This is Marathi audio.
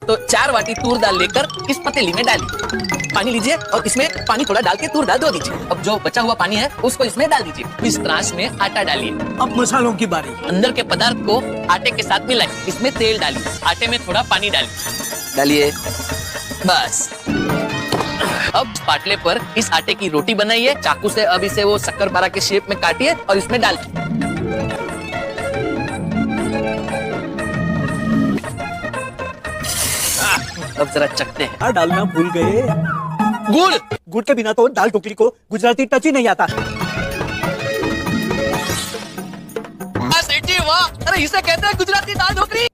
तो 4 वाटी तूर दाल लेकर इस पतीली में डालिए। पानी लीजिए और इसमें पानी थोड़ा डाल के तूर दाल धो दीजिए। अब जो बचा हुआ पानी है उसको इसमें डाल दीजिए। इस त्रास में आटा डालिए। अब मसालों की बारी। अंदर के पदार्थ को आटे के साथ मिलाइए। इसमें तेल डालिए। आटे में थोड़ा पानी डालिए। बस। अब पाटले पर इस आटे की रोटी बनाइए। चाकू से अब इसे वो शक्करपारा के शेप में काटिए और इसमें डालिए। अब जरा चखते हैं। डालना भूल गए। गुड़ के बिना तो दाल ढोकली को गुजराती टच ही नहीं आता। सेठ जी वाह! अरे इसे कहते हैं गुजराती दाल ढोकली।